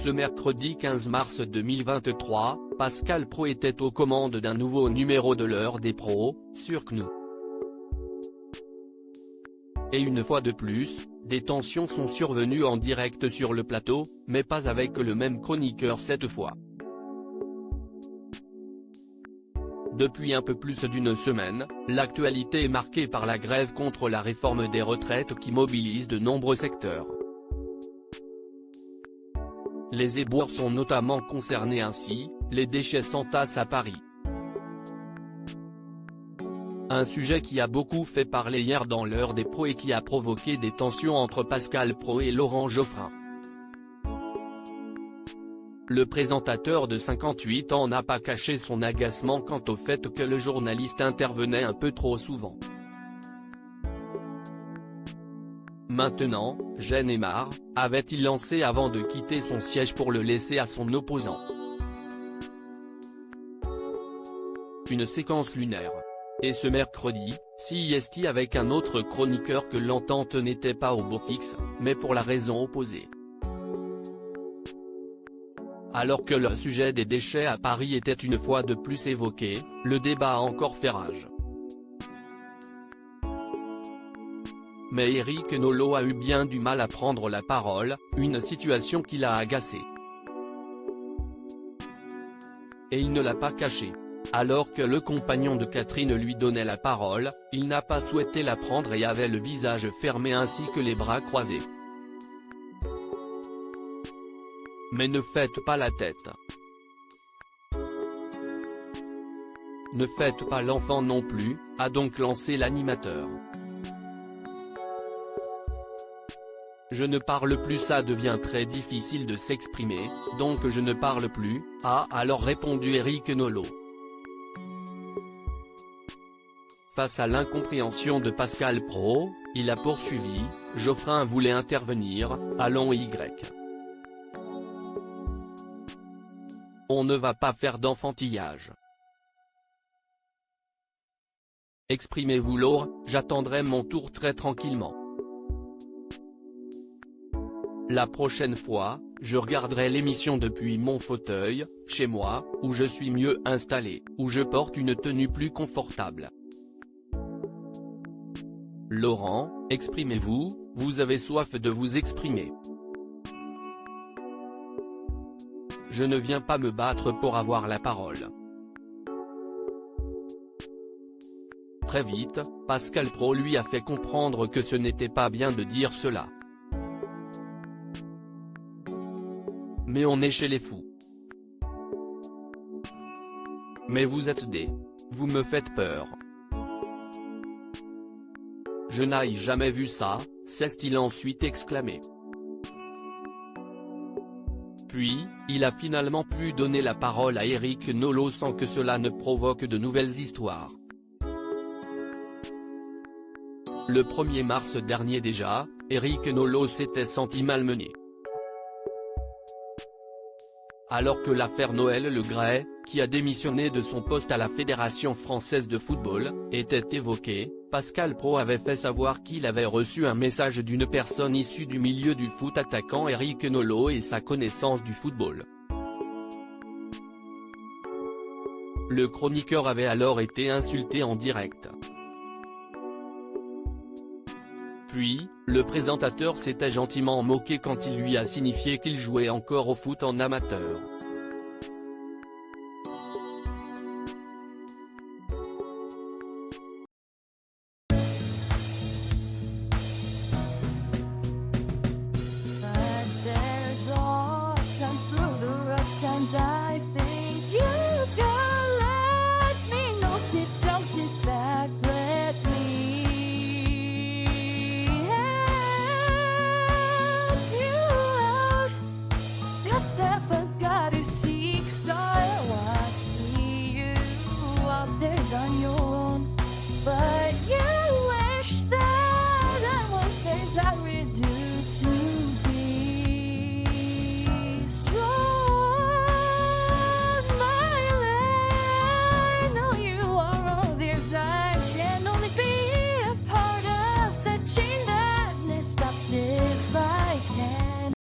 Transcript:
Ce mercredi 15 mars 2023, Pascal Praud était aux commandes d'un nouveau numéro de l'heure des pros, sur CNews. Et une fois de plus, des tensions sont survenues en direct sur le plateau, mais pas avec le même chroniqueur cette fois. Depuis un peu plus d'une semaine, l'actualité est marquée par la grève contre la réforme des retraites qui mobilise de nombreux secteurs. Les éboueurs sont notamment concernés ainsi, les déchets s'entassent à Paris. Un sujet qui a beaucoup fait parler hier dans l'heure des pros et qui a provoqué des tensions entre Pascal Praud et Laurent Geoffrin. Le présentateur de 58 ans n'a pas caché son agacement quant au fait que le journaliste intervenait un peu trop souvent. Maintenant, j'en ai marre, avait-il lancé avant de quitter son siège pour le laisser à son opposant. Une séquence lunaire. Et ce mercredi, CIST avec un autre chroniqueur que l'entente n'était pas au beau fixe, mais pour la raison opposée. Alors que le sujet des déchets à Paris était une fois de plus évoqué, le débat a encore fait rage. Mais Éric Nolot a eu bien du mal à prendre la parole, une situation qui l'a agacé. Et il ne l'a pas caché. Alors que le compagnon de Catherine lui donnait la parole, il n'a pas souhaité la prendre et avait le visage fermé ainsi que les bras croisés. Mais ne faites pas la tête. Ne faites pas l'enfant non plus, a donc lancé l'animateur. Je ne parle plus, ça devient très difficile de s'exprimer, donc je ne parle plus, a alors répondu Éric Nolot. Face à l'incompréhension de Pascal Praud, il a poursuivi, Geoffrin voulait intervenir, allons Y. On ne va pas faire d'enfantillage. Exprimez-vous Laure, j'attendrai mon tour très tranquillement. La prochaine fois, je regarderai l'émission depuis mon fauteuil, chez moi, où je suis mieux installé, où je porte une tenue plus confortable. Laurent, exprimez-vous, vous avez soif de vous exprimer. Je ne viens pas me battre pour avoir la parole. Très vite, Pascal Praud lui a fait comprendre que ce n'était pas bien de dire cela. Mais on est chez les fous. Mais vous êtes des... Vous me faites peur. Je n'ai jamais vu ça, s'est-il ensuite exclamé. Puis, il a finalement pu donner la parole à Éric Nolot sans que cela ne provoque de nouvelles histoires. Le 1er mars dernier déjà, Éric Nolot s'était senti malmené. Alors que l'affaire Noël Le Graët, qui a démissionné de son poste à la Fédération française de football, était évoquée, Pascal Praud avait fait savoir qu'il avait reçu un message d'une personne issue du milieu du foot attaquant Éric Nolot et sa connaissance du football. Le chroniqueur avait alors été insulté en direct. Puis, le présentateur s'était gentiment moqué quand il lui a signifié qu'il jouait encore au foot en amateur.